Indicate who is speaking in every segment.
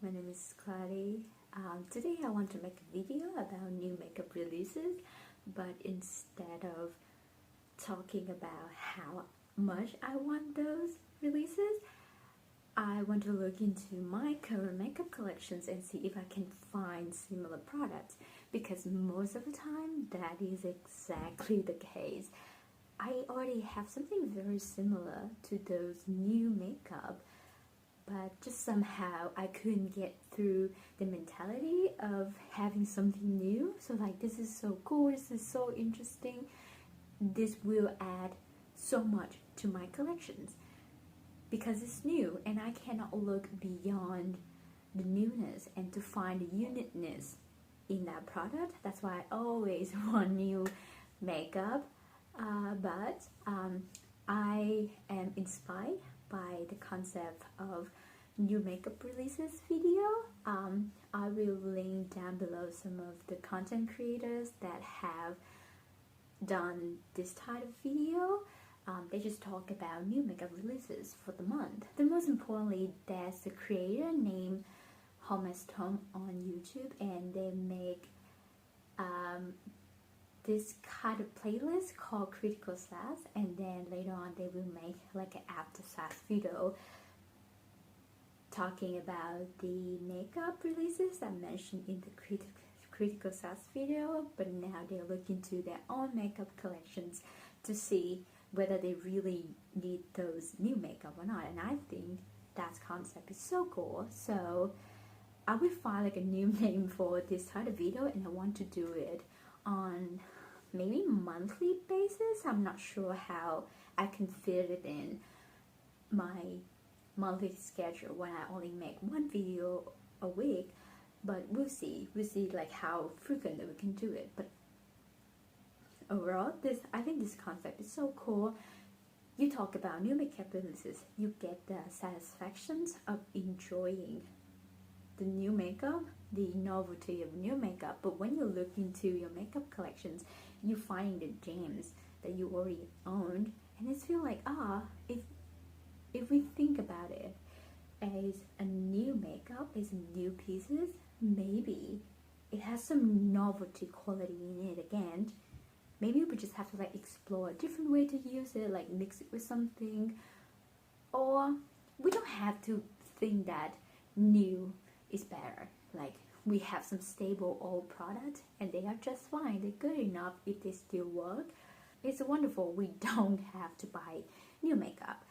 Speaker 1: my name is Clary. Today I want to make a video about new makeup releases, but instead of talking about how much I want those releases, I want to look into my current makeup collections and see if I can find similar products, because most of the time that is exactly the case. I already have something very similar to those new makeup, but just somehow I couldn't get through the mentality of having something new. So like, this is so cool, this is so interesting, this will add so much to my collections because it's new and I cannot look beyond the newness and to find the uniqueness in that product. That's why I always want new makeup, but I am inspired by the concept of new makeup releases video. I will link down below some of the content creators that have done this type of video. They just talk about new makeup releases for the month. The most importantly, there's a creator named Henriksen on YouTube, and they make this kind of playlist called Critical STAX, and then later on they will make like an after STAX video talking about the makeup releases I mentioned in the Critical STAX video, but now they're looking into their own makeup collections to see whether they really need those new makeup or not. And I think that concept is so cool, so I will find like a new name for this type of video, and I want to do it on maybe monthly basis. I'm not sure how I can fit it in my monthly schedule when I only make one video a week, but we'll see like how frequently we can do it. But overall, I think this concept is so cool. You talk about new makeup releases, you get the satisfactions of enjoying the new makeup, the novelty of new makeup, but when you look into your makeup collections, you find the gems that you already owned, and it's feel like, if we think about it as a new makeup, as new pieces, maybe it has some novelty quality in it again. Maybe we just have to like explore a different way to use it, like mix it with something, or we don't have to think that new is better. Like, we have some stable old products and they are just fine, they're good enough if they still work. It's wonderful. We don't have to buy new makeup.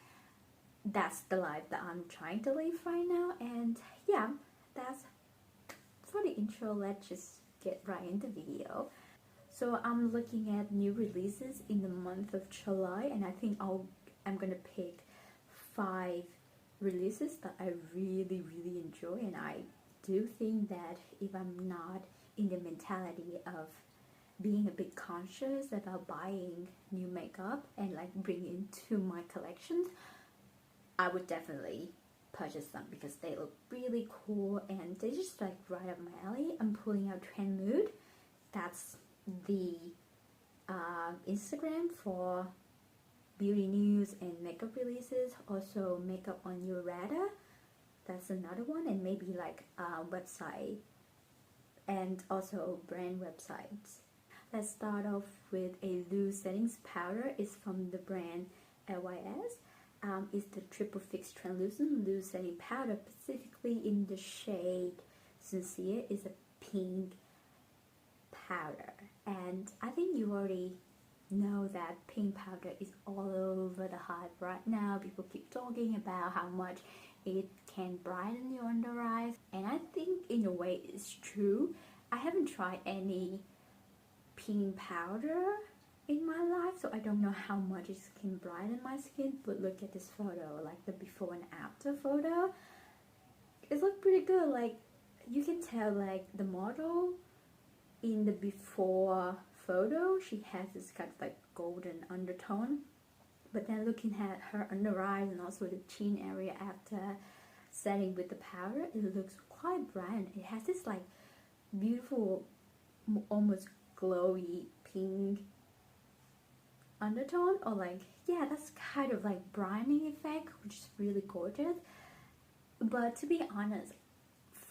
Speaker 1: That's the life that I'm trying to live right now. And yeah, that's for the intro. Let's just get right into the video. So I'm looking at new releases in the month of July, and I think I'm gonna pick 5 releases that I really enjoy. And I do think that if I'm not in the mentality of being a bit conscious about buying new makeup and like bringing to my collections, I would definitely purchase them because they look really cool and they're just like right up my alley. I'm pulling out Trend Mood. That's the Instagram for beauty news and makeup releases. Also Makeup on Your Radar, that's another one, and maybe like a website and also brand websites. Let's start off with a loose settings powder. It's from the brand LYS. It's the Triple Fix Translucent Loose Setting Powder, specifically in the shade Sincere. It's a pink powder, and I think you already know that pink powder is all over the hype right now. People keep talking about how much it can brighten your under eyes, and I think in a way it's true. I haven't tried any pink powder in my life, so I don't know how much it can brighten my skin, but look at this photo, like the before and after photo. It looks pretty good. Like, you can tell like the model in the before photo, she has this kind of like golden undertone, but then looking at her under eyes and also the chin area after setting with the powder, it looks quite bright. It has this like beautiful, almost glowy pink undertone, or like, yeah, that's kind of like brightening effect, which is really gorgeous. But to be honest,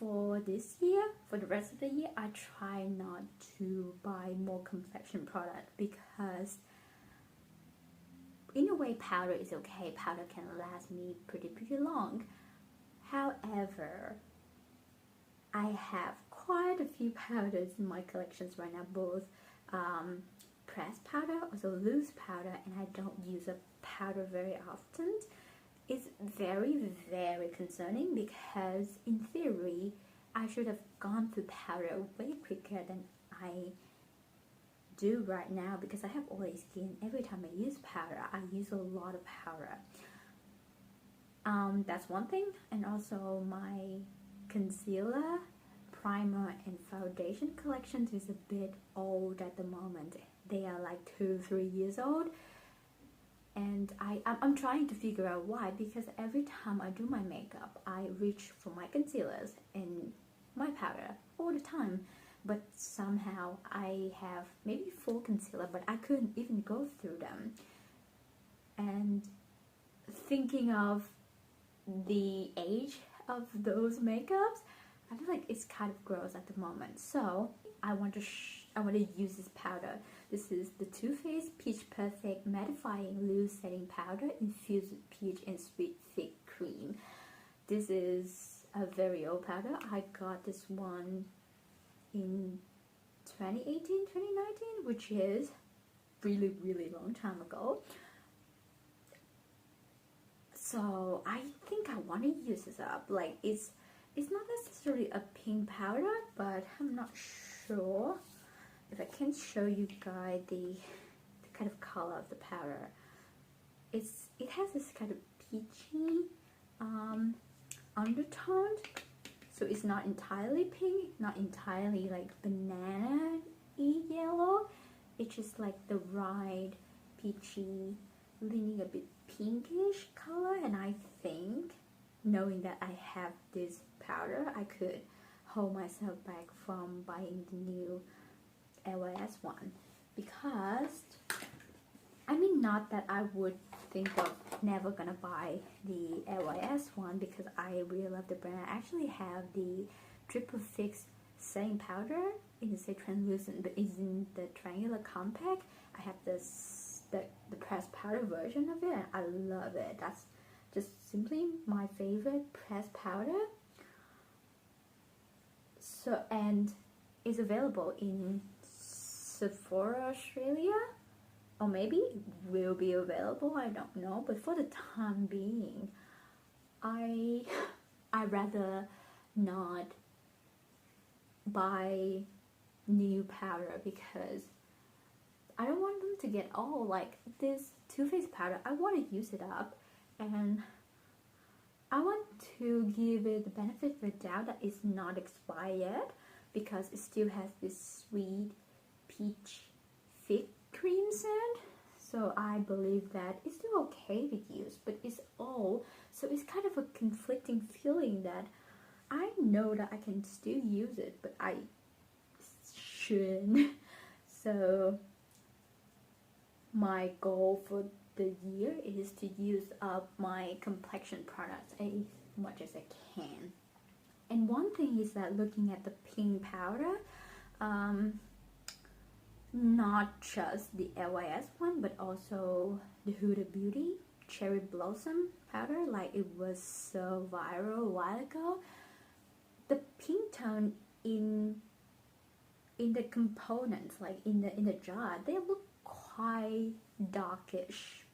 Speaker 1: for this year, for the rest of the year, I try not to buy more complexion product because in a way powder is okay. Powder can last me pretty long. However, I have quite a few powders in my collections right now, both pressed powder, also loose powder, and I don't use a powder very often. It's very concerning because in theory I should have gone through powder way quicker than I do right now because I have oily skin. Every time I use powder, I use a lot of powder. That's one thing. And also my concealer, primer, and foundation collections is a bit old at the moment. They are like 2-3 years old. And I'm trying to figure out why, because every time I do my makeup, I reach for my concealers and my powder all the time. But somehow I have maybe 4 concealer, but I couldn't even go through them. And thinking of the age of those makeups, I feel like it's kind of gross at the moment. So I want to use this powder. This is the Too Faced Peach Perfect Mattifying Loose Setting Powder infused with peach and sweet thick cream. This is a very old powder. I got this one in 2018, 2019, which is really long time ago. So I think I want to use this up. Like it's not necessarily a pink powder, but I'm not sure if I can show you guys the kind of color of the powder. It has this kind of peachy undertone, so it's not entirely pink, not entirely like banana-y yellow. It's just like the right peachy, leaning a bit pinkish color. And I think, knowing that I have this powder, I could hold myself back from buying the new LYS one, because I mean, not that I would think of never gonna buy the LYS one, because I really love the brand. I actually have the Triple Fix setting powder in the translucent, but it's in the triangular compact. I have this the pressed powder version of it, and I love it. That's just simply my favorite pressed powder. So, and it's available in Sephora Australia, or maybe it will be available, I don't know. But for the time being, I rather not buy new powder because I don't want them to get old. Like this Too Faced powder, I want to use it up, and I want to give it the benefit of the doubt that it's not expired, because it still has this sweet peach thick cream scent. So I believe that it's still okay to use, but it's old, so it's kind of a conflicting feeling that I know that I can still use it, but I shouldn't. So my goal for the year is to use up my complexion products as much as I can. And one thing is that looking at the pink powder, not just the LYS one, but also the Huda Beauty Cherry Blossom powder, like it was so viral a while ago. The pink tone in the components, like in the jar, they look quite darkish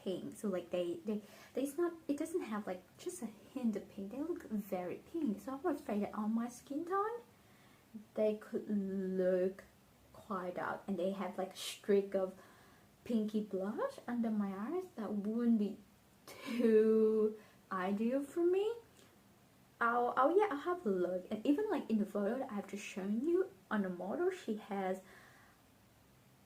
Speaker 1: pink. So like it's not, it doesn't have like just a hint of pink. They look very pink. So I'm afraid that on my skin tone they could look quite dark, and they have like a streak of pinky blush under my eyes. That wouldn't be too ideal for me. I'll have a look. And even like in the photo that I've just shown you on the model, she has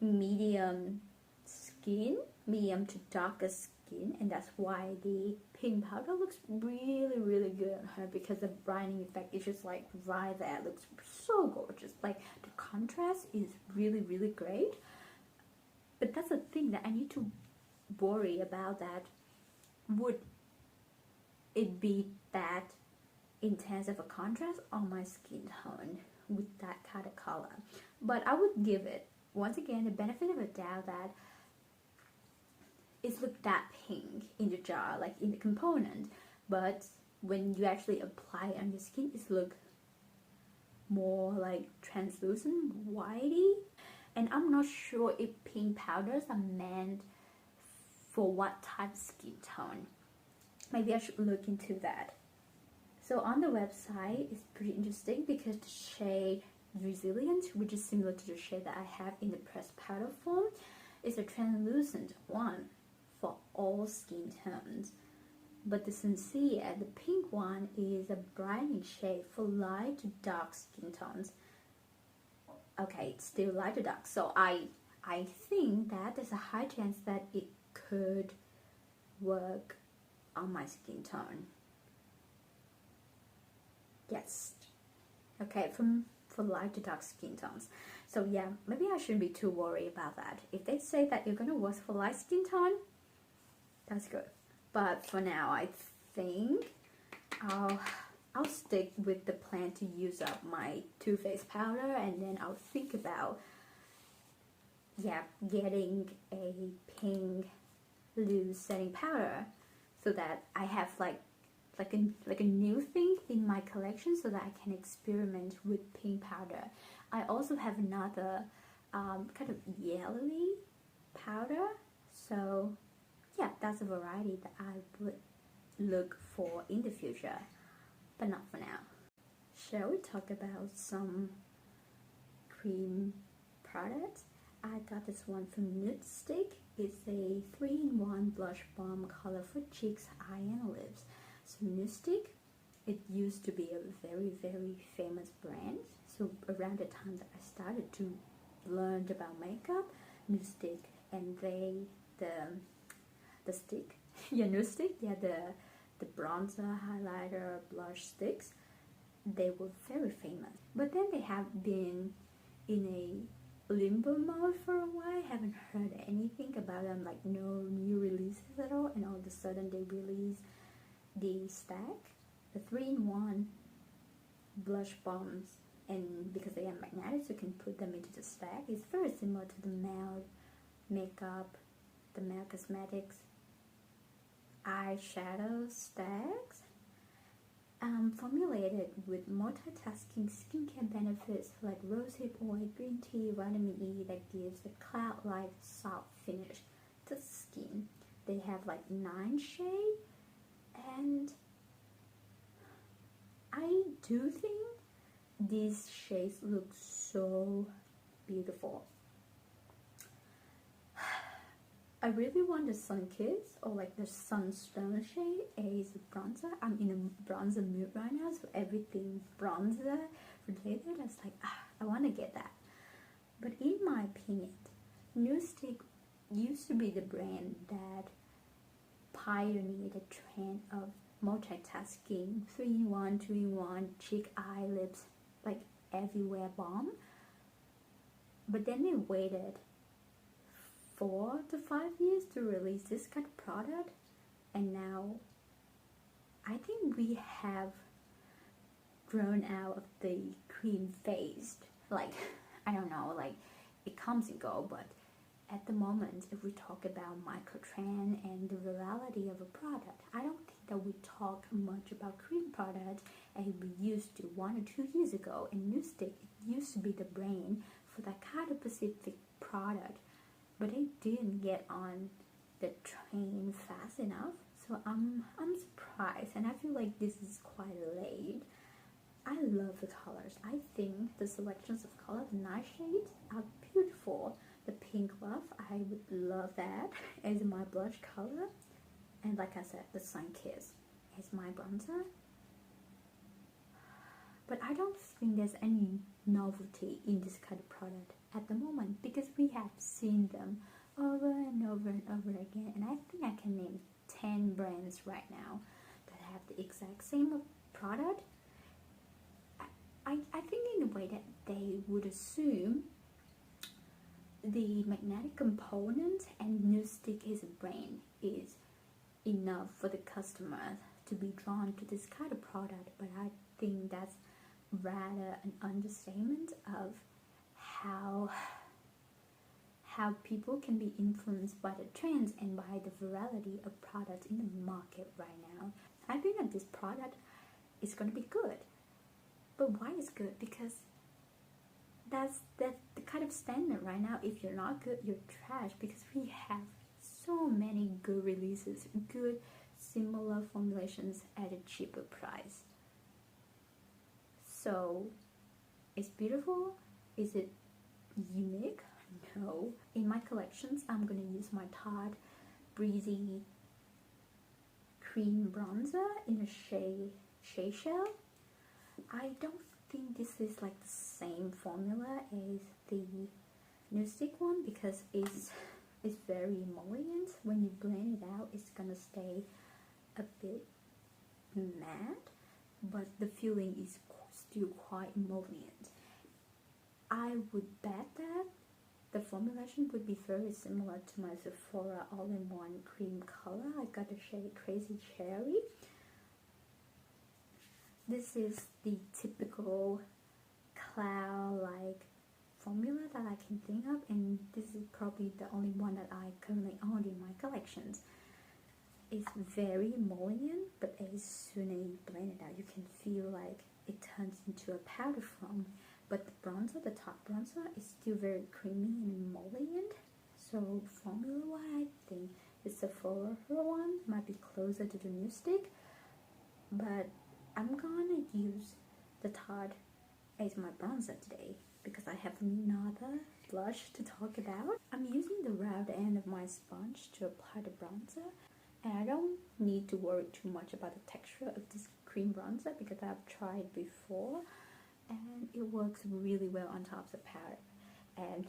Speaker 1: medium skin, medium to darker skin, and that's why the pink powder looks really good on her, because the brightening effect is just like right there. It looks so gorgeous. Like the contrast is really great. But that's the thing that I need to worry about, that would it be that intense of a contrast on my skin tone with that kind of color. But I would give it, once again, the benefit of a doubt that it's look that pink in the jar, like in the component, but when you actually apply it on your skin, it's look more like translucent, whitey. And I'm not sure if pink powders are meant for what type of skin tone. Maybe I should look into that. So on the website, it's pretty interesting because the shade Resilient, which is similar to the shade that I have in the pressed powder form, is a translucent one for all skin tones. But the Sincere, the pink one, is a brightening shade for light to dark skin tones. Okay, it's still light to dark, so I think that there's a high chance that it could work on my skin tone. Yes. Okay, for light to dark skin tones. So yeah, maybe I shouldn't be too worried about that. If they say that you're gonna work for light skin tone, that's good. But for now, I think I'll stick with the plan to use up my Too Faced powder, and then I'll think about, yeah, getting a pink loose setting powder so that I have like a new thing in my collection so that I can experiment with pink powder. I also have another kind of yellowy powder, so yeah, that's a variety that I would look for in the future, but not for now. Shall we talk about some cream products? I got this one from Nudestix. It's a 3-in-1 blush balm color for cheeks, eye and lips. So Nudestix, it used to be a very, very famous brand. So around the time that I started to learn about makeup, Nudestix, and the stick, yeah, Nudestix, yeah, the bronzer, highlighter, blush sticks, they were very famous. But then they have been in a limbo mode for a while. I haven't heard anything about them, like no new releases at all, and all of a sudden they release the STAX, the 3-in-1 blush balms, and because they are magnetic, you can put them into the STAX. It's very similar to the Melt makeup, the Melt Cosmetics eyeshadow STAX, formulated with multitasking skincare benefits like rosehip oil, green tea, vitamin E that gives a cloud-like soft finish to the skin. They have like 9 shades, and I do think these shades look so beautiful. I really want the Sunskissed or like the Sunstone shade as a bronzer. I'm in a bronzer mood right now, so everything bronzer related, I was like, I want to get that. But in my opinion, Nudestix used to be the brand that pioneered the trend of multitasking, 3-in-1, 2-in-1, cheek, eye, lips, like everywhere balm. But then they waited 4 to 5 years to release this kind of product, and now I think we have grown out of the cream phase. Like, I don't know, like it comes and goes, but at the moment, if we talk about microtrend and the virality of a product, I don't think that we talk much about cream products as we used to 1 or 2 years ago. And Nudestix used to be the brain for that kind of specific product, but they didn't get on the train fast enough. So I'm surprised, and I feel like this is quite late. I love the colors. I think the selections of colors, the 9 shades, are beautiful. The pink love, I would love that as my blush color. And like I said, the Sunskissed as my bronzer. But I don't think there's any novelty in this kind of product at the moment, because we have seen them over and over and over again. And I think I can name 10 brands right now that have the exact same product. I think in a way that they would assume the magnetic component and Nudestix as a brand is enough for the customer to be drawn to this kind of product, but I think that's rather an understatement of how people can be influenced by the trends and by the variety of products in the market right now. I think that this product is going to be good. But why is good? Because that's the kind of standard right now. If you're not good, you're trash, because we have so many good releases, good similar formulations at a cheaper price. So, it's beautiful. Is it unique? No. In my collections, I'm gonna use my Tarte Breezy Cream Bronzer in a Seychelles. I don't think this is like the same formula as the Nudestix one, because it's very emollient. When you blend it out, it's gonna stay a bit matte, but the feeling is still quite emollient. I would bet that the formulation would be very similar to my Sephora all-in-one cream color. I got the shade Crazy Cherry. This is the typical cloud-like formula that I can think of, and this is probably the only one that I currently own in my collections. It's very emollient, but as soon as you blend it out, you can feel like it turns into a powder form. But the bronzer, the top bronzer, is still very creamy and emollient. So formula-wise, I think the Sephora one might be closer to the Nudestix, but I'm gonna use the Tarte as my bronzer today because I have another blush to talk about. I'm using the round end of my sponge to apply the bronzer, and I don't need to worry too much about the texture of this cream bronzer because I've tried before and it works really well on top of the powder, and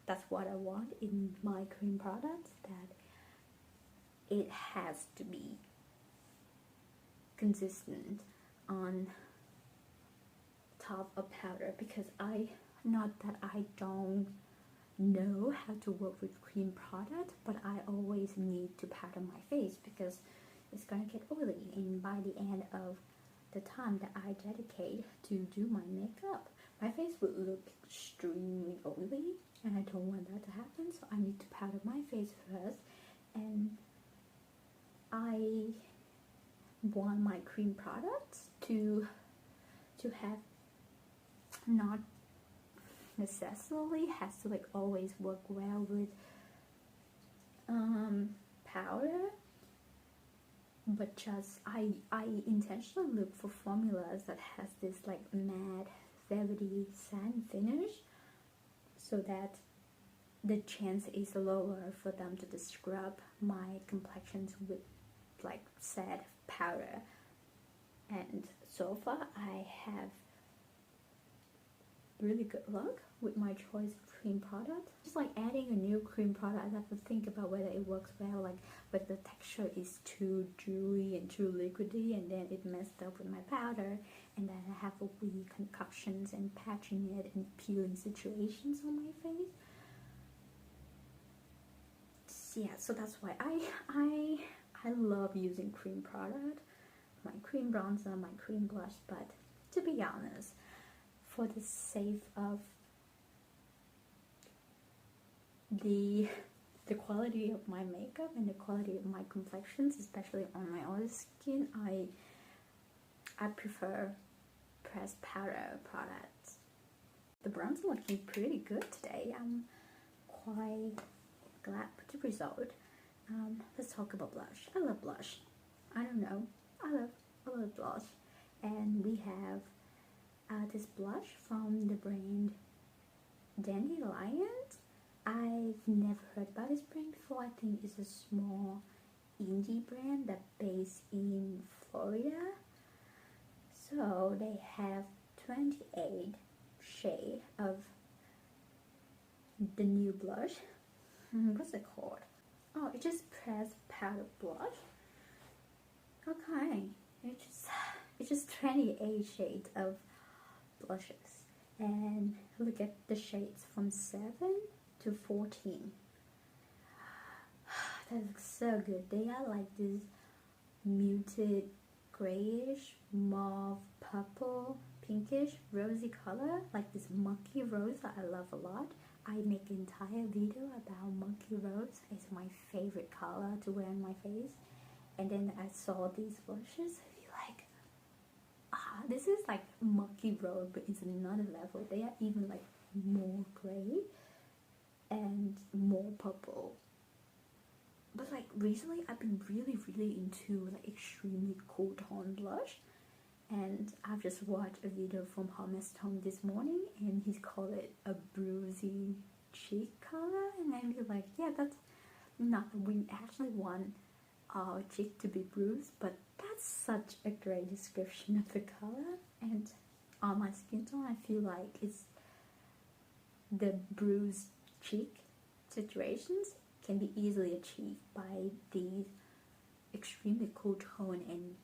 Speaker 1: that's what I want in my cream products, that it has to be consistent on top of powder, because not that I don't know how to work with cream products, but I always need to powder my face because it's gonna get oily, and by the end of the time that I dedicate to do my makeup, my face would look extremely oily, and I don't want that to happen, so I need to powder my face first. And I want my cream products to have not necessarily has to like always work well with powder, but just I intentionally look for formulas that has this like matte velvety satin finish, so that the chance is lower for them to scrub my complexions with like said powder. And so far I have really good luck with my choice of cream product. Just like adding a new cream product, I have to think about whether it works well, like whether the texture is too dewy and too liquidy, and then it messed up with my powder, and then I have a weird concoctions and patching it and peeling situations on my face. Yeah, so that's why I love using cream product, my cream bronzer, my cream blush. But to be honest, for the sake of the quality of my makeup and the quality of my complexions, especially on my oil skin, I prefer pressed powder products. The bronzer looking pretty good today. I'm quite glad with the result. Let's talk about blush. I love blush. I don't know. I love blush. And we have this blush from the brand Dandelion. I've never heard about this brand before. I think it's a small indie brand that's based in Florida. So they have 28 shades of the new blush. What's it called? Oh, it's just pressed powder blush. Okay, it's just 28 shades of blushes, and look at the shades from 7 to 14. That looks so good. They are like this muted grayish, mauve, purple, pinkish, rosy color, like this monkey rose that I love a lot. I make an entire video about monkey rose. It's my favorite color to wear on my face. And then I saw these blushes. I feel like, this is like monkey rose, but it's another level. They are even like more gray and more purple. But like recently I've been really into like extremely cool tone blush, and I've just watched a video from Sunstone this morning, and he's called it a bruisey cheek color, and I'm like, yeah, that's not, we actually want our cheek to be bruised, but that's such a great description of the color. And on my skin tone, I feel like it's the bruised cheek situations can be easily achieved by these extremely cool tone and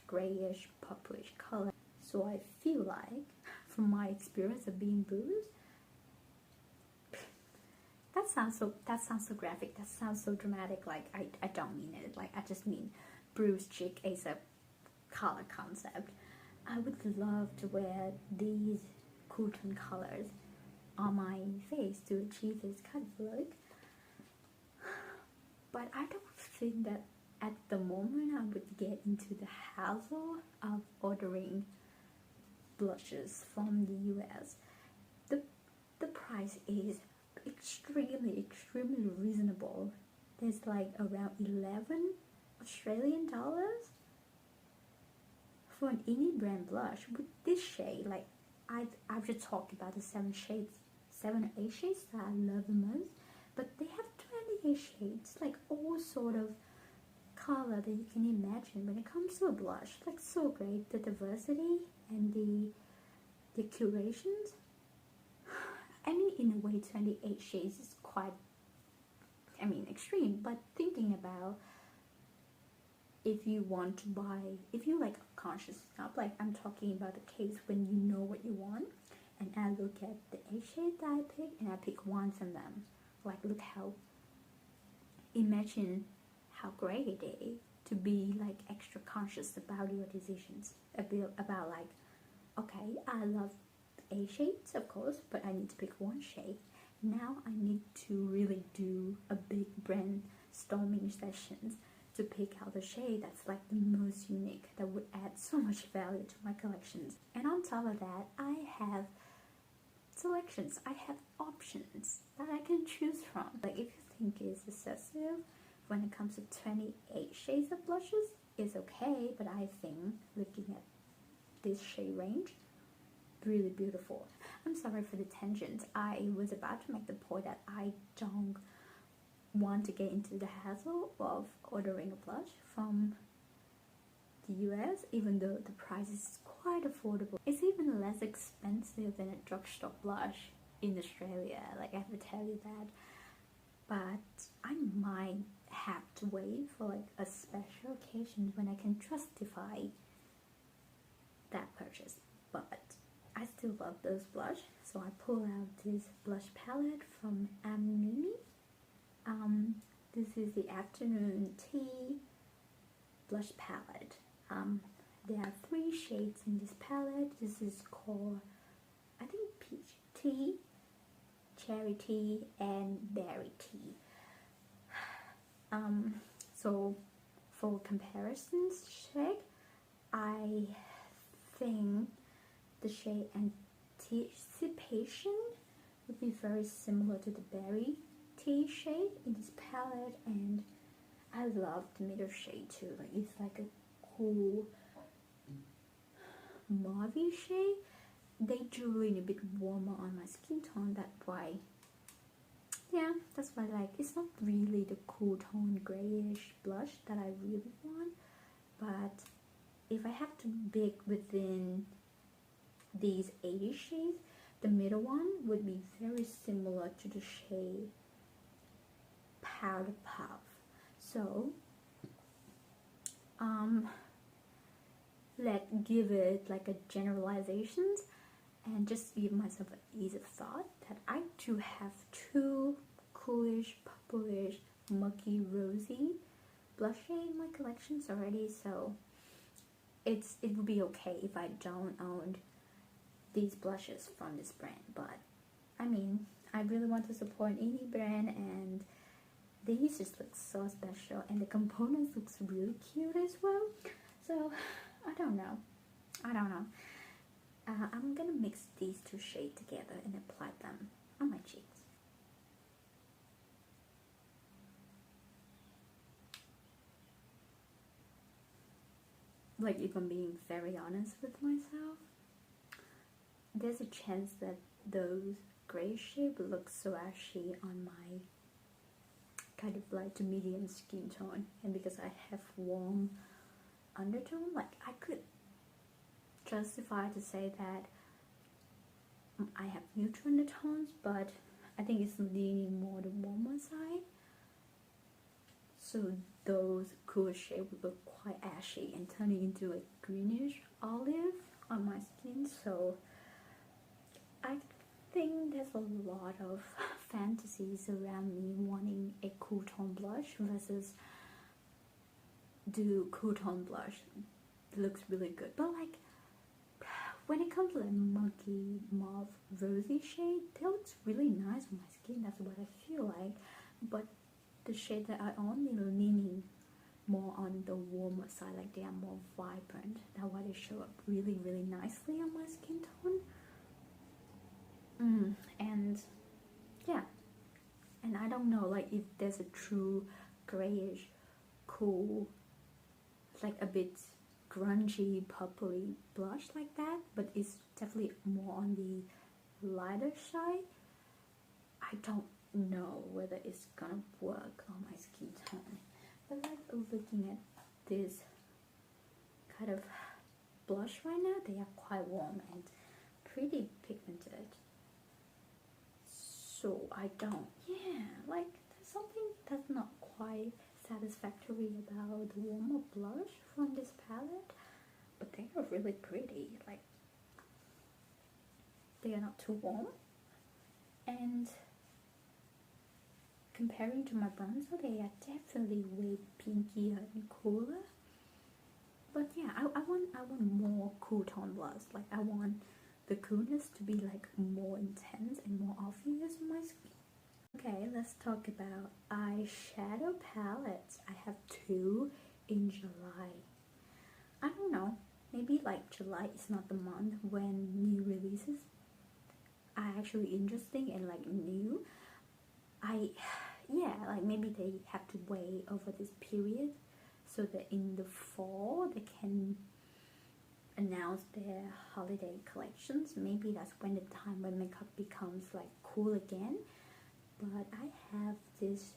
Speaker 1: grayish purplish color. So I feel like, from my experience of being bruised, that sounds so graphic, that sounds so dramatic. Like I don't mean it. Like I just mean bruised cheek as a color concept. I would love to wear these cool tone colors on my face to achieve this kind of look. But I don't think that at the moment I would get into the hassle of ordering blushes from the US. The price is extremely reasonable. There's like around 11 Australian dollars for an indie brand blush with this shade. Like I've just talked about the 7 or 8 shades that I love the most, but they have 28 shades, like all sort of color that you can imagine when it comes to a blush. Like so great, the diversity and the curations. I mean, in a way 28 shades is quite, I mean, extreme, but thinking about if you want to buy, if you like conscious enough, like I'm talking about the case when you know what you want, and I look at the 8 shades that I pick and I pick one from them. Like look how, imagine how great it is to be like extra conscious about your decisions, about like, okay, I love 8 shades of course, but I need to pick one shade. Now I need to really do a big brainstorming sessions to pick out the shade that's like the most unique, that would add so much value to my collections. And on top of that, I have selections, I have options that I can choose from. Like if you think it's excessive when it comes to 28 shades of blushes, it's okay, but I think looking at this shade range, really beautiful. I'm sorry for the tangent. I was about to make the point that I don't want to get into the hassle of ordering a blush from the US, even though the price is quite affordable. It's even less expensive than a drugstore blush in Australia, like I have to tell you that. But I might have to wait for like a special occasion when I can justify that purchase. But I still love those blush, so I pull out this blush palette from Mimi. This is the Afternoon Tea blush palette. There are 3 shades in this palette. This is called, I think, peach tea, cherry tea, and berry tea. So for comparison's sake, I think the shade Anticipation would be very similar to the berry tea shade in this palette, and I love the middle shade too. Like it's like a cool mauve shade. They do really a bit warmer on my skin tone. That's why, yeah, that's why like it's not really the cool tone grayish blush that I really want. But if I have to pick within these 80 shades, the middle one would be very similar to the shade Powder Puff. So let's give it like a generalizations and just give myself an ease of thought that I do have 2 coolish, purplish, mucky, rosy blush shade in my collections already. So it would be okay if I don't own these blushes from this brand, but I mean, I really want to support indie brand, and these just look so special, and the components looks really cute as well. So I don't know. I'm gonna mix these two shades together and apply them on my cheeks. Like, if I'm being very honest with myself, there's a chance that those gray shade will look so ashy on my kind of light to medium skin tone, and because I have warm undertone, like I could justify to say that I have neutral undertones, but I think it's leaning more the warmer side, so those cool shades would look quite ashy and turning into a greenish olive on my skin. So I think there's a lot of fantasies around me wanting a cool tone blush versus do cool tone blush. It looks really good, but like when it comes to like muggy mauve rosy shade, they look really nice on my skin. That's what I feel like. But the shade that I own, they're leaning more on the warmer side, like they are more vibrant. That's why they show up really nicely on my skin tone. And yeah, and I don't know like if there's a true grayish cool, like a bit grungy purpley blush like that, but it's definitely more on the lighter side. I don't know whether it's gonna work on my skin tone, but like looking at this kind of blush right now, they are quite warm and pretty pigmented. So I don't, like there's something that's not quite satisfactory about the warmer blush from this palette, but they are really pretty. Like they are not too warm, and comparing to my bronzer, they are definitely way pinkier and cooler. But yeah, I want more cool tone blush. Like I want the coolness to be like more intense and more obvious on my skin. Okay, let's talk about eyeshadow palettes. I have 2 in July. I don't know, maybe like July is not the month when new releases are actually interesting and like new. Like maybe they have to wait over this period so that in the fall they can announce their holiday collections. Maybe that's when the time when makeup becomes like cool again. But I have this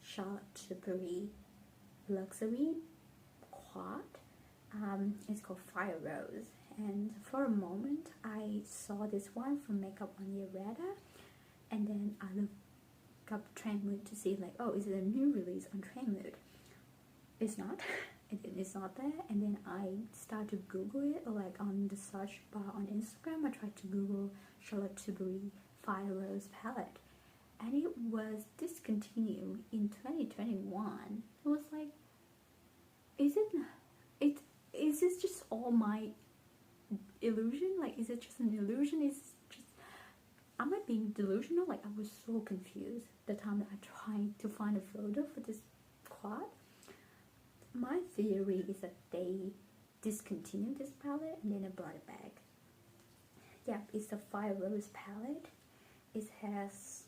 Speaker 1: Charlotte Tilbury luxury quad. It's called Fire Rose, and for a moment I saw this one from Makeup on Loretta, and then I looked up Trendmood to see like, oh, is it a new release on Trendmood? It's not. It's not there. And then I started to Google it, or like on the search bar on Instagram I tried to Google Charlotte Tilbury Fire Rose palette, and it was discontinued in 2021. It was like, is this just all my illusion? Like, is it just an illusion? Am I being delusional? Like, I was so confused the time that I tried to find a photo for this quad. My theory is that they discontinued this palette and then I brought it back. Yeah, it's the Fire Rose palette. It has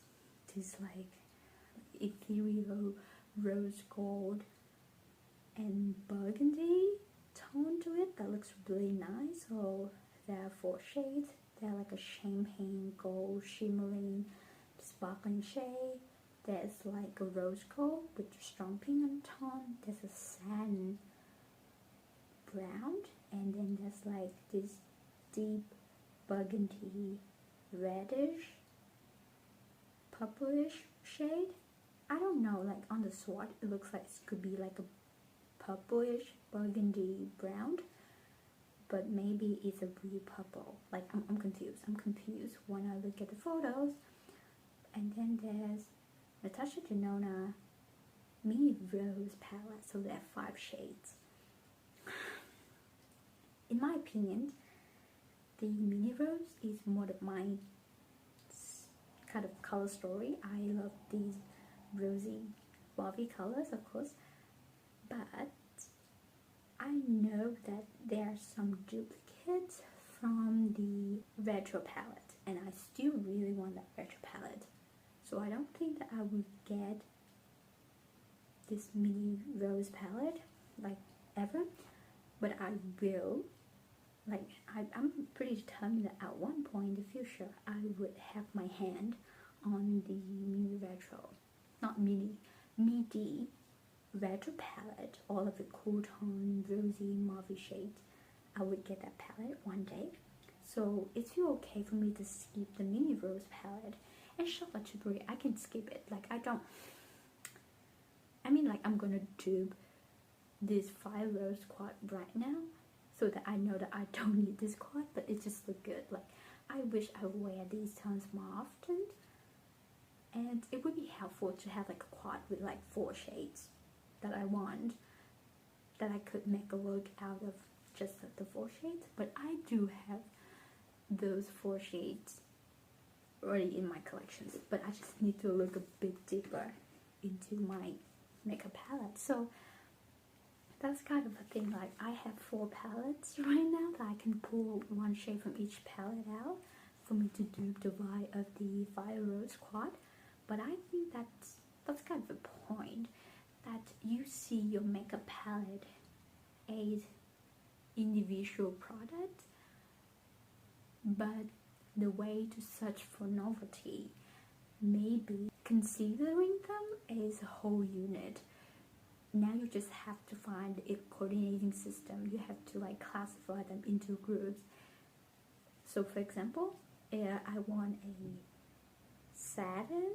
Speaker 1: this like ethereal rose gold and burgundy tone to it that looks really nice. So there are 4 shades. They're like a champagne gold shimmering sparkling shade. There's like a rose gold with strong pink undertone. There's a sand brown, and then there's like this deep burgundy reddish purplish shade. I don't know, like on the swatch it looks like it could be like a purplish burgundy brown, but maybe it's a blue purple. Like I'm confused. I'm confused when I look at the photos. And then there's Natasha Denona Mini Rose palette. So there are 5 shades. in my opinion, the mini rose is more of my kind of color story. I love these rosy fluffy colors, of course, but I know that there are some duplicates from the retro palette, and I still really want that retro palette, so I don't think that I will get this mini rose palette like ever, but I will. Like, I'm pretty determined that at one point in the future I would have my hand on the mini retro, not mini, midi retro palette, all of the cool tone, rosy, mauve shades. I would get that palette one day. So it's still okay for me to skip the mini rose palette. And Charlotte Tilbury, I can skip it. Like, like I'm gonna dupe this 5 rose quad right now, so that I know that I don't need this quad, but it just look good. Like, I wish I would wear these tones more often, and it would be helpful to have like a quad with like 4 shades that I want, that I could make a look out of just the 4 shades. But I do have those 4 shades already in my collections, but I just need to look a bit deeper into my makeup palette. So that's kind of a thing. Like, I have 4 palettes right now that I can pull 1 shade from each palette out for me to dupe the vibe of the 5 rose quad. But I think that's kind of the point, that you see your makeup palette as individual product, but the way to search for novelty maybe considering them as a whole unit. Now you just have to find a coordinating system. You have to like classify them into groups. So for example, I want a satin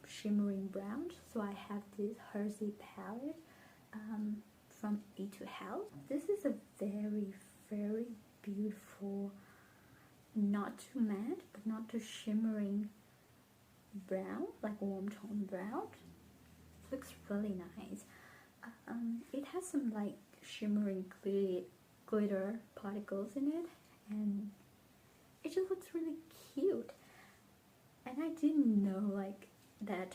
Speaker 1: shimmering brown, so I have this HERSEY'S palette from Etude. This is a very, very beautiful, not too matte but not too shimmering brown, like warm tone brown. Looks really nice. It has some like shimmering glitter particles in it, and it just looks really cute. And I didn't know like that,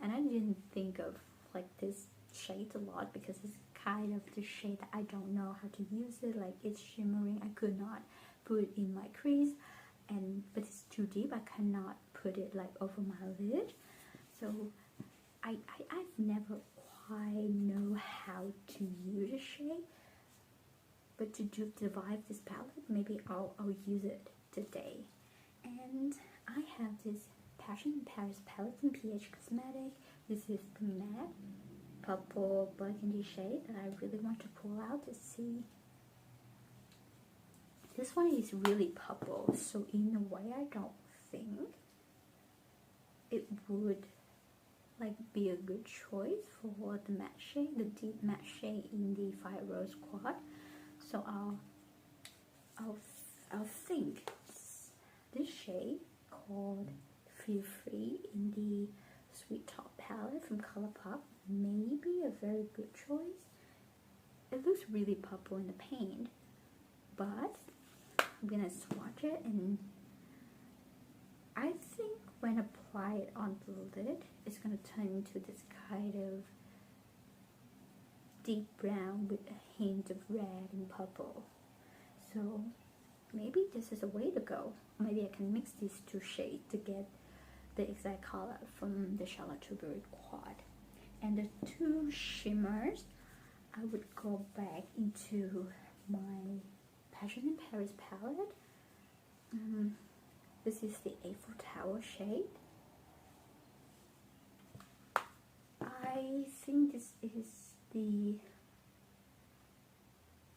Speaker 1: and I didn't think of like this shade a lot, because it's kind of the shade that I don't know how to use it. Like, it's shimmering, I could not put it in my crease, but it's too deep, I cannot put it like over my lid. So I've never quite know how to use a shade, but to divide this palette, maybe I'll use it today. And I have this Passion in Paris palette from PH Cosmetics. This is the matte purple burgundy shade that I really want to pull out to see. This one is really purple, so in a way I don't think it would like be a good choice for the matte shade, the deep matte shade in the 5 rose quad. So I'll think this shade called Feel Free in the Sweet Top palette from Colourpop may be a very good choice. It looks really purple in the paint, but I'm gonna swatch it, and I think when apply it on the lid, it's gonna turn into this kind of deep brown with a hint of red and purple. So maybe this is a way to go. Maybe I can mix these 2 shades to get the exact color from the Charlotte Tilbury quad. And the 2 shimmers, I would go back into my Passion in Paris palette. This is the Eiffel Tower shade. I think this is the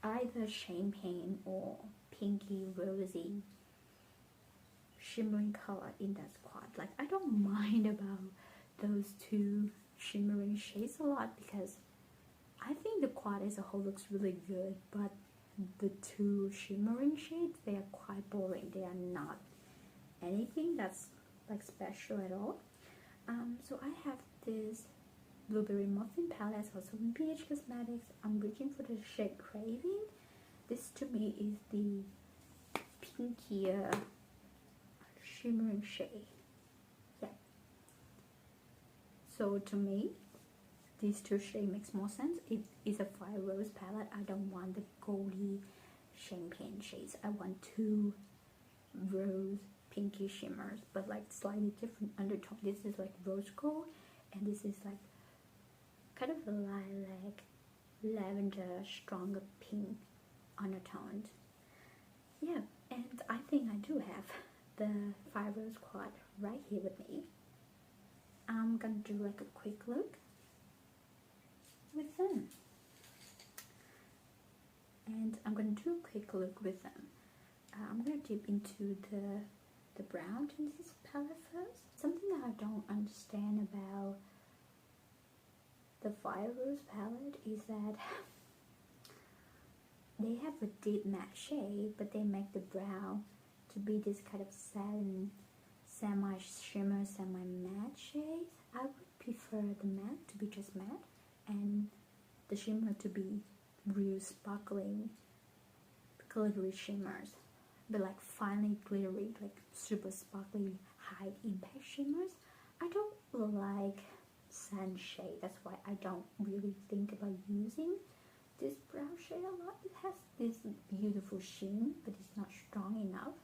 Speaker 1: either champagne or pinky rosy shimmering color in that quad. Like, I don't mind about those 2 shimmering shades a lot, because I think the quad as a whole looks really good, but the 2 shimmering shades, they are quite boring. They are not anything that's like special at all. So I have this Blueberry Muffin palette, also from PH Cosmetics. I'm reaching for the shade Craving, This to me is the pinkier shimmering shade. Yeah. So to me, these two shades makes more sense. It is a 5 rose palette. I don't want the goldy champagne shades. I want 2 rose pinky shimmers, but like slightly different undertone. This is like rose gold, and this is like kind of a lilac, lavender, stronger pink undertones. Yeah, and I think I do have the 5 rose quad right here with me. I'm gonna do like a quick look with them, and I'm gonna do a quick look with them. I'm gonna dip into the brown in this palette first. Something that I don't understand about the 5 rose palette is that they have a deep matte shade, but they make the brown to be this kind of satin, semi-shimmer, semi-matte shades. I would prefer the matte to be just matte, and the shimmer to be real sparkling, glittery shimmers, but like finely glittery, like super sparkly, high impact shimmers. I don't like sand shade. That's why I don't really think about using this brown shade a lot. It has this beautiful sheen, but it's not strong enough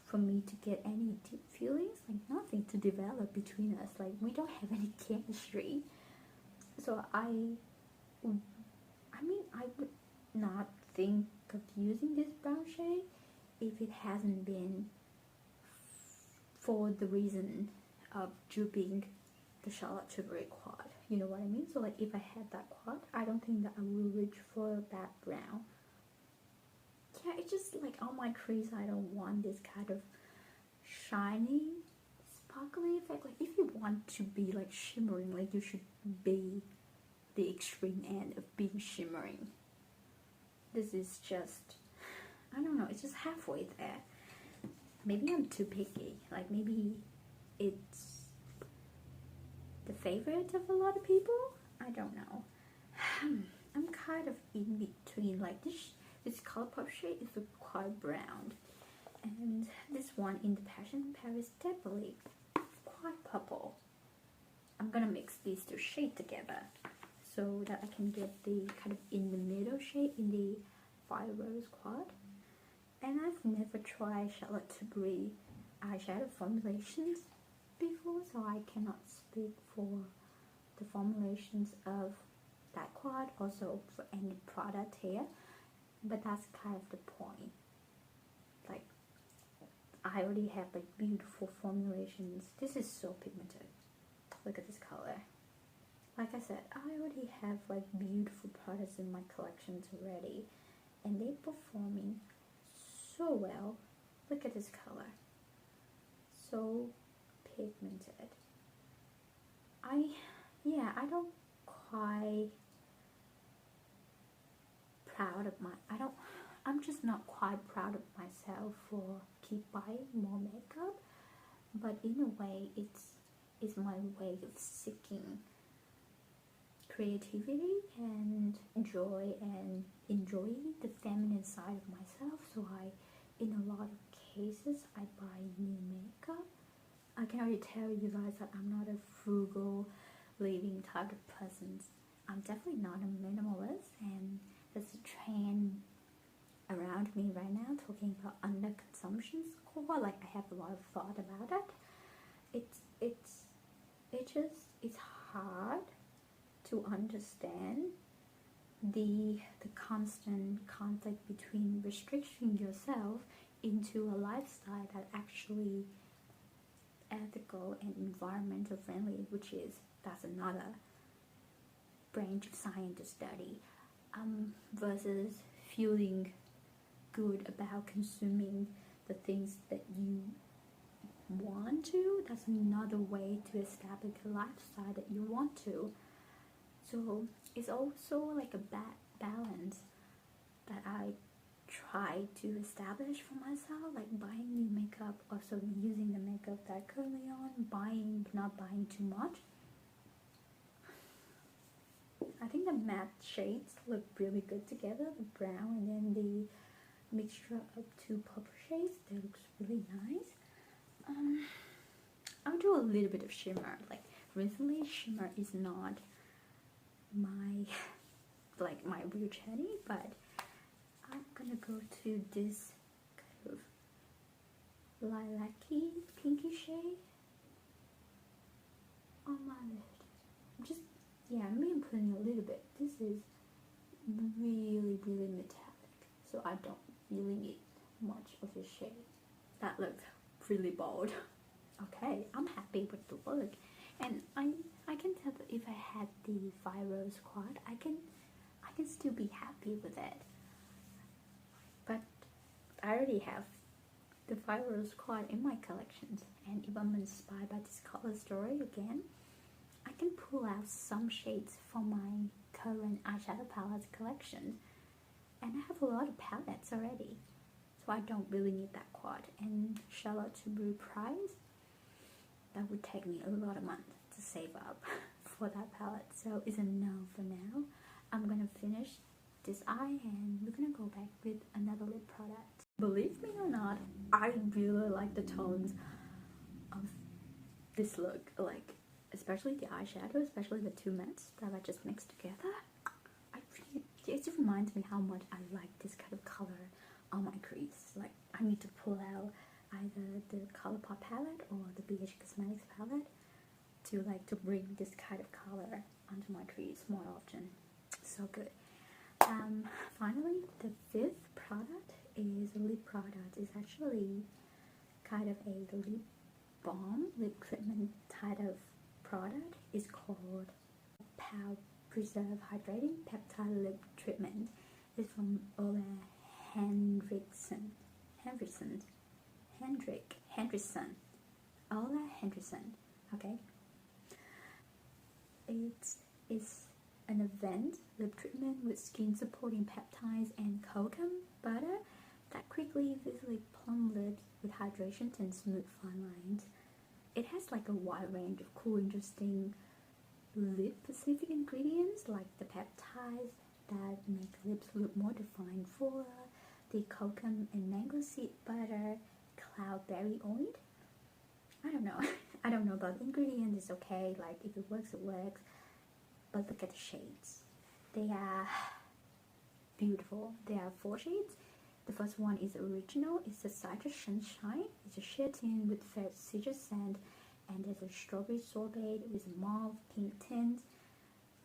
Speaker 1: for me to get any deep feelings, like nothing to develop between us. Like we don't have any chemistry. So I mean, I would not think of using this brown shade if it hasn't been for the reason of duping the Charlotte Tilbury quad. You know what I mean? So like if I had that quad, I don't think that I would reach for that brown. Yeah, it's just like on my crease, I don't want this kind of shiny, sparkly effect. Like if you want to be like shimmering, like you should be the extreme end of being shimmering. This is just, I don't know, it's just halfway there. Maybe I'm too picky. Like maybe it's the favorite of a lot of people. I don't know. I'm kind of in between. Like this Colourpop shade is quite brown, and this one in the Passion Paris definitely quite purple. I'm gonna mix these two shades together so that I can get the kind of in the middle shade in the 5 rose quad. And I've never tried Charlotte Tilbury eyeshadow formulations before, so I cannot speak for the formulations of that quad, also for any product here, but that's kind of the point. Like I already have like beautiful formulations. This is so pigmented. Look at this color. Like I said, I already have like beautiful products in my collections already, and they're performing so well. Look at this color. So pigmented. I don't quite proud of I'm just not quite proud of myself for keep buying more makeup, but in a way it's my way of seeking creativity and joy and enjoying the feminine side of myself. So in a lot of cases, I buy new makeup. I can already tell you guys that I'm not a frugal living type of person. I'm definitely not a minimalist, and there's a trend around me right now talking about underconsumption score. Like I have a lot of thought about it. It's hard to understand the constant conflict between restricting yourself into a lifestyle that actually ethical and environmental friendly, that's another branch of science to study, versus feeling good about consuming the things that you want to. That's another way to establish a lifestyle that you want to. So it's also like a bad balance that I try to establish for myself, like buying new makeup, also using the makeup that I'm currently on, not buying too much. I think the matte shades look really good together, the brown and then the mixture of two purple shades. That looks really nice. I'll do a little bit of shimmer. Like recently, shimmer is not my my real journey, but I'm gonna go to this kind of lilac-y pinky shade on my lid. Just, yeah, I'm being putting a little bit. This is really metallic, so I don't really need much of this shade. That looks really bold. Okay, I'm happy with the look, and I can tell that if I had the 5 rose quad, I can still be happy with it. But I already have the 5 rose quad in my collections, and if I'm inspired by this color story again, I can pull out some shades from my current eyeshadow palette collection, and I have a lot of palettes already, so I don't really need that quad. And shout out to Brulee price, that would take me a lot of months to save up for that palette, so it's a no for now. I'm gonna finish this eye and we're gonna go back with another lip product. Believe me or not, I really like the tones of this look, like especially the eyeshadow, especially the two mattes that I just mixed together. It just reminds me how much I like this kind of color on my crease. Like I need to pull out either the ColourPop palette or the BH Cosmetics palette to bring this kind of color onto my crease more often. So good. Finally, the 5th product is a lip product. It's actually kind of a lip balm, lip treatment type of product. It's called Pout Preserve Hydrating Peptide Lip Treatment. It's from Henriksen. Okay. It's an event lip treatment with skin supporting peptides and cocoa butter that quickly visibly plump lips with hydration and smooth fine lines. It has like a wide range of cool, interesting lip specific ingredients like the peptides that make lips look more defined, fuller, the cocoa and mango seed butter, cloudberry oil. I don't know. I don't know about the ingredients. It's okay. Like if it works, it works. But look at the shades. They are beautiful. There are 4 shades. The first one is original. It's a citrus sunshine. It's a sheer tint with fair citrus scent, and there's a strawberry sorbet with mauve pink tint.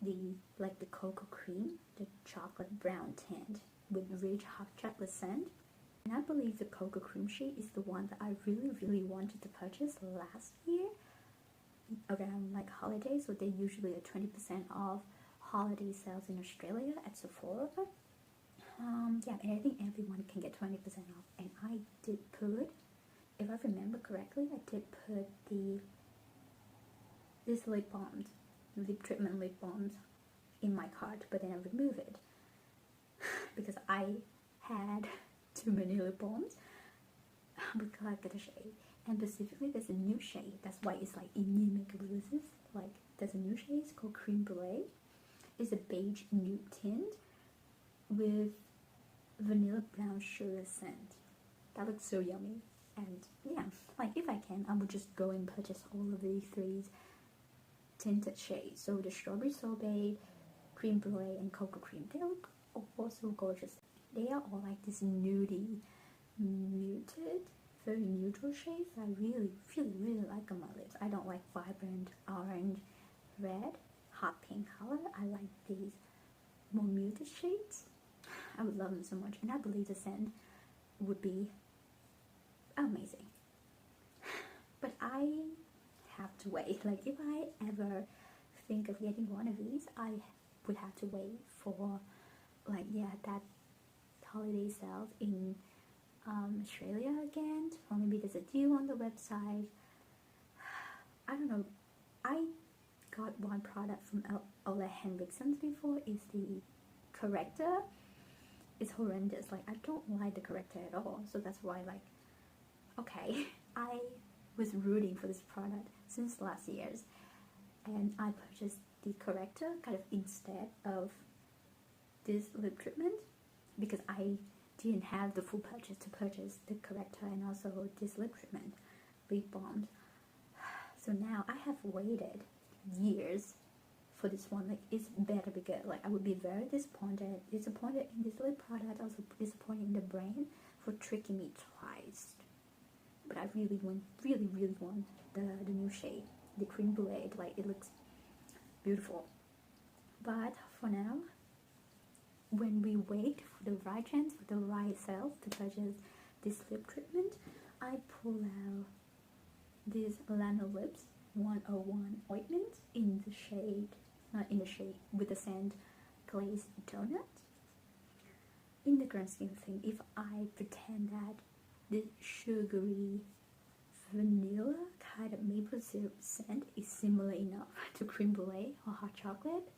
Speaker 1: The cocoa cream, the chocolate brown tint with rich hot chocolate scent. And I believe the cocoa cream shade is the one that I really wanted to purchase last year around like holidays. So they usually are 20% off holiday sales in Australia at Sephora. Yeah, and I think everyone can get 20% off. And I did put, if I remember correctly, I did put this lip treatment lip balms in my cart, but then I removed it because I had too many lip balms. But I got a shade, and specifically there's a new shade. That's why it's like in new makeup releases. Like there's a new shade. It's called Creme Brulee. It's a beige nude tint with vanilla brown sugar scent. That looks so yummy. And yeah, like if I can, I would just go and purchase all of these 3 tinted shades. So the strawberry sorbet, creme brulee, and cocoa cream. They look also gorgeous. They are all like this nudie, muted, very neutral shades I really like on my lips. I don't like vibrant orange, red, hot pink color. I like these more muted shades. I would love them so much, and I believe the scent would be amazing. But I have to wait. Like if I ever think of getting one of these, I would have to wait for like that holiday sales in Australia again, or maybe there's a deal on the website. I don't know. I got one product from Henriksen before. Is the corrector. It's horrendous. Like I don't like the corrector at all. So that's why okay, I was rooting for this product since last year's, and I purchased the corrector kind of instead of this lip treatment, because I didn't have the full purchase to purchase the corrector and also this lip treatment, lip balm. So now I have waited years for this one. Like, it's better be good. Like, I would be very disappointed in this lip product, also disappointed in the brand for tricking me twice. But I really want the new shade, the Creme Brulee. Like, it looks beautiful. But for now, when we wait for the right chance, for the right sales to purchase this lip treatment, I pull out this Lano Lips 101 ointment in the shade, with the scent Glazed Donut. In the grand scheme of things, if I pretend that this sugary vanilla kind of maple syrup scent is similar enough to creme brulee or hot chocolate,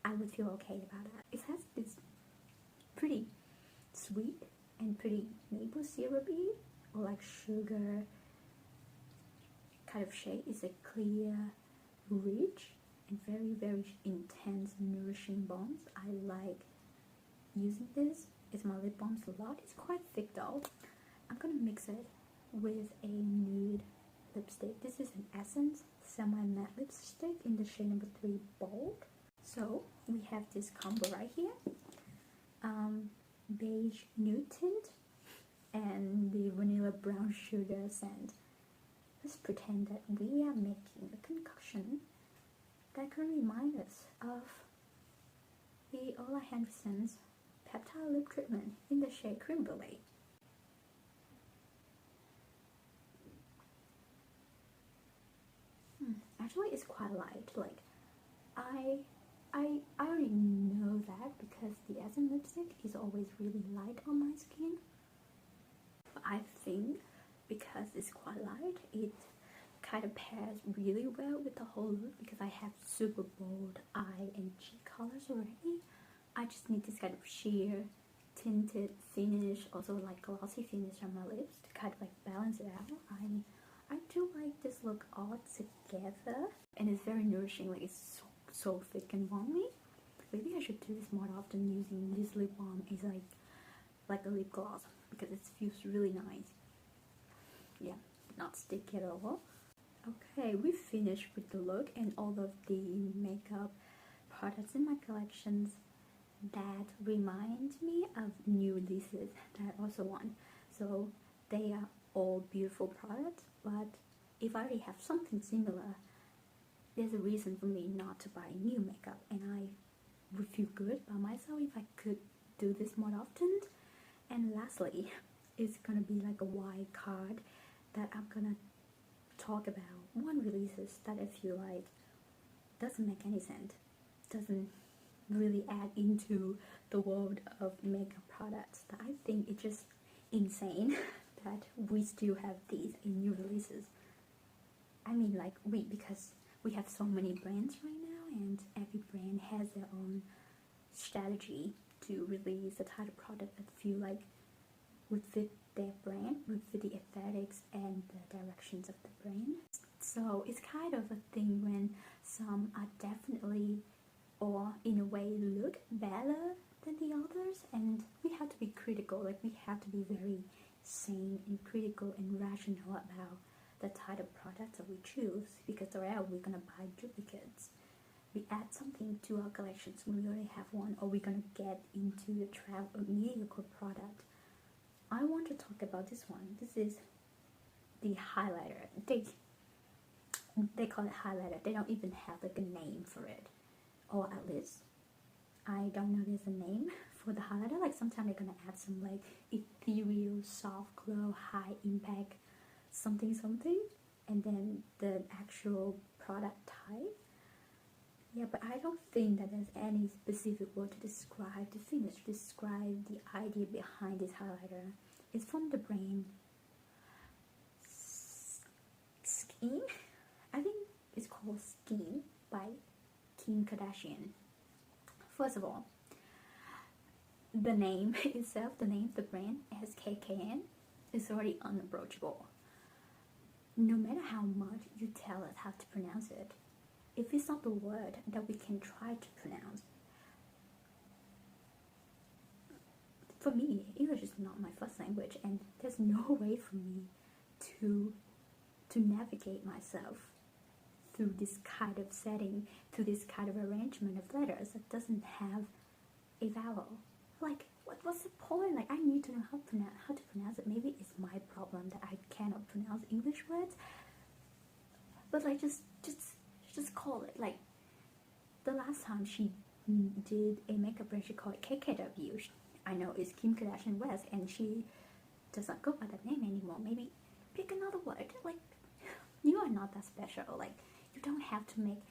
Speaker 1: I would feel okay about that. It has this pretty sweet and pretty maple syrupy or like sugar kind of shade. It's a clear, rich, and very, very intense, nourishing balms. I like using this. It's my lip balms a lot. It's quite thick though. I'm gonna mix it with a nude lipstick. This is an Essence semi-matte lipstick in the shade number 3 Bold. So we have this combo right here. Beige nude tint and the vanilla brown sugar scent. Let's pretend that we are making a concoction that can remind us of the Henriksen's Peptide lip treatment in the shade Creme Brulee. Actually, it's quite light. Like, I already know that because the Essence lipstick is always really light on my skin. But I think because it's quite light, it kind of pairs really well with the whole look, because I have super bold eye and cheek colors already. I just need this kind of sheer tinted finish, also like glossy finish on my lips to kind of like balance it out. I do like this look all together, and it's very nourishing. Like, it's so thick and balmy. Maybe I should do this more often, using this lip balm is like a lip gloss, because it feels really nice. Yeah, not sticky at all. Okay, we finished with the look and all of the makeup products in my collections that remind me of new releases that I also want. So they are all beautiful products, but if I already have something similar, there's a reason for me not to buy new makeup, and I would feel good by myself if I could do this more often. And lastly, it's gonna be like a wild card that I'm gonna talk about one releases that I feel like doesn't make any sense, doesn't really add into the world of makeup products, that I think it's just insane that we still have these in new releases. I mean, like, because we have so many brands right now, and every brand has their own strategy to release the type of product that feel like would fit their brand, would fit the aesthetics and the directions of the brand. So it's kind of a thing when some are definitely, or in a way, look better than the others, and we have to be critical. Like, we have to be very sane and critical and rational about the type of products that we choose, because or else we're gonna buy duplicates. We add something to our collections when we already have one, or we're gonna get into the trap of mediocre product. I want to talk about this one. This is the highlighter. They call it highlighter. They don't even have like a name for it, or at least I don't know there's a name for the highlighter. Like, sometimes they're gonna add some like ethereal, soft glow, high impact something, and then the actual product type. Yeah, but I don't think that there's any specific word to describe the finish, to describe the idea behind this highlighter. It's from the brand Scheme. I think it's called Scheme by Kim Kardashian. First of all, the name itself, the name of the brand, SKKN, is already unapproachable. No matter how much you tell us how to pronounce it, if it's not the word that we can try to pronounce. For me, English is not my first language, and there's no way for me to navigate myself through this kind of setting, through this kind of arrangement of letters that doesn't have a vowel. Like, what's the point? Like, I need to know how to pronounce it. Maybe it's my problem that I cannot pronounce English words. But like, just call it. Like, the last time she did a makeup brand, she called it KKW. I know it's Kim Kardashian West, and she does not go by that name anymore. Maybe pick another word. Like, you are not that special. Like, you don't have to make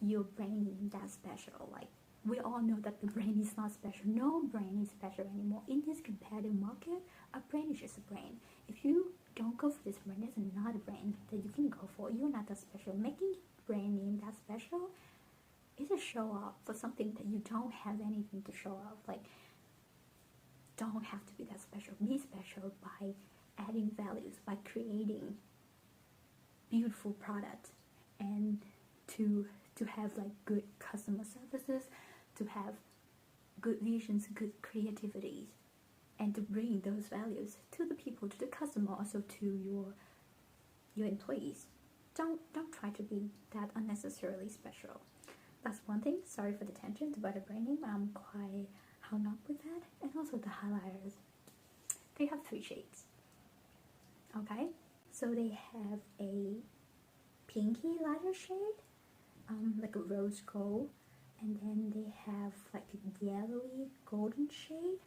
Speaker 1: your brain that special. Like, we all know that the brain is not special. No brain is special anymore. In this competitive market, a brain is just a brain. If you don't go for this brain, there's another brain that you can go for. You're not that special. Making your brain name that special is a show off for something that you don't have anything to show off. Like, don't have to be that special. Be special by adding values, by creating beautiful products, and to have like good customer services, to have good visions, good creativity, and to bring those values to the people, to the customer, also to your employees. Don't try to be that unnecessarily special. That's one thing. Sorry for the tangent about the brand name. I'm quite hung up with that. And also the highlighters. They have 3 shades. Okay, so they have a pinky lighter shade, like a rose gold, and then they have like a yellowy golden shade,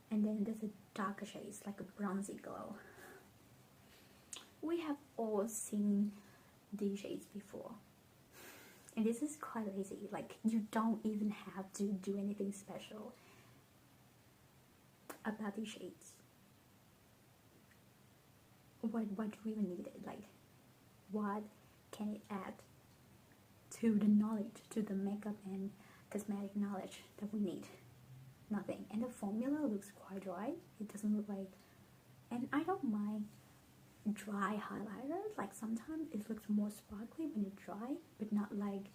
Speaker 1: and then there's a darker shade, it's like a bronzy glow. We have all seen these shades before, and this is quite lazy. Like, you don't even have to do anything special about these shades. What do we even need it? Like, what can it add to the knowledge, to the makeup and cosmetic knowledge that we need? Nothing. And the formula looks quite dry. It doesn't look like, and I don't mind dry highlighters. Like, sometimes it looks more sparkly when it's dry, but not like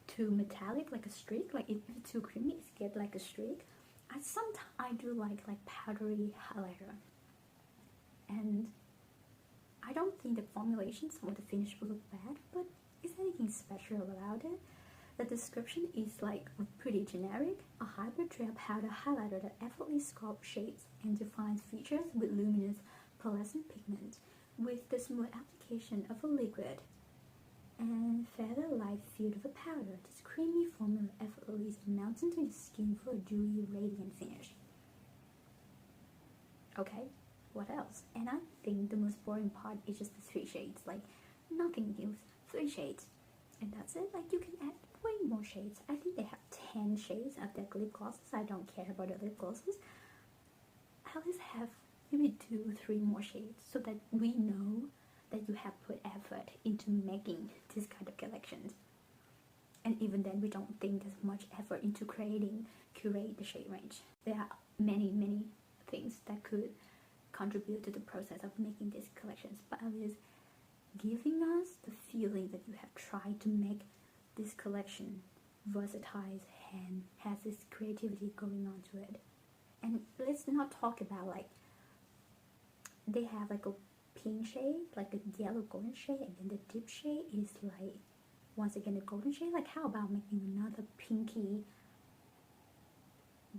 Speaker 1: too metallic, like a streak. Like, if it's too creamy, it's get like a streak. Sometimes I do like powdery highlighter, and I don't think the formulations or the finish will look bad, but is anything special about it? The description is like pretty generic. A hybrid gel powder highlighter that effortlessly sculpts shades and defines features with luminous pearlescent pigment, with the smooth application of a liquid and feather light feel of a powder. This creamy formula effortlessly melts into your skin for a dewy, radiant finish. Okay, what else? And I think the most boring part is just the 3 shades. Like, nothing new. 3 shades, and that's it. Like, you can add way more shades. I think they have 10 shades of their lip glosses. I don't care about the lip glosses. At least have maybe 2-3 more shades, so that we know that you have put effort into making this kind of collections. And even then, we don't think there's much effort into curate the shade range. There are many things that could contribute to the process of making these collections, but at least giving us the feeling that you have tried to make this collection versatile and has this creativity going on to it. And let's not talk about, like, they have like a pink shade, like a yellow golden shade, and then the deep shade is like, once again, a golden shade. Like, how about making another pinky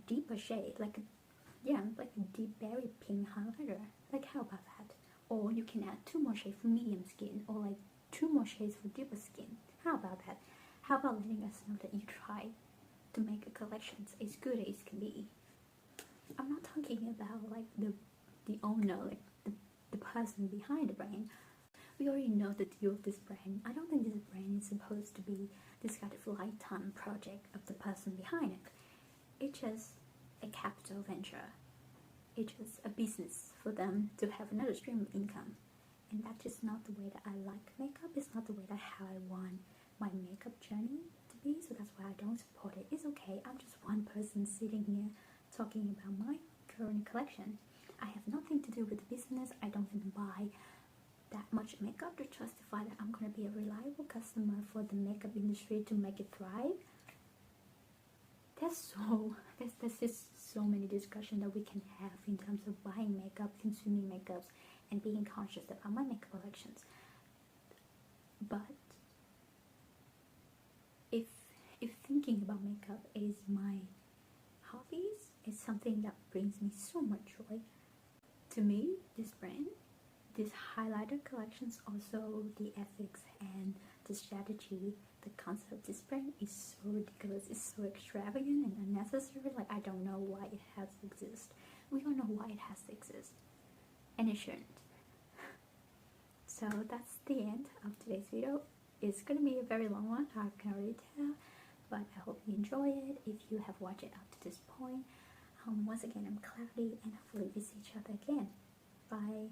Speaker 1: deeper shade, like a deep berry pink highlighter? Like, how about that? Or you can add 2 more shades for medium skin, or like 2 more shades for deeper skin. How about that? How about letting us know that you try to make a collection as good as can be? I'm not talking about like the owner, like the person behind the brand. We already know the deal of this brand. I don't think this brand is supposed to be this kind of lifetime project of the person behind it. It's just a capital venture. It's just a business for them to have another stream of income. And that's just not the way that I like makeup. It's not the way that how I want my makeup journey to be. So that's why I don't support it. It's okay. I'm just one person sitting here talking about my current collection. I have nothing to do with the business. I don't even buy that much makeup to justify that I'm going to be a reliable customer for the makeup industry to make it thrive. There's just so many discussions that we can have in terms of buying makeup, consuming makeups, and being conscious about my makeup collections. But if thinking about makeup is my hobbies, it's something that brings me so much joy. To me, this brand, this highlighter collections, also the ethics and the strategy, the concept of this brand is so ridiculous, it's so extravagant and unnecessary. Like, I don't know why it has to exist. We don't know why it has to exist, and it shouldn't. So that's the end of today's video. It's gonna be a very long one, I can already tell, but I hope you enjoy it. If you have watched it up to this point, once again, I'm Cloudy, and hopefully we see each other again. Bye.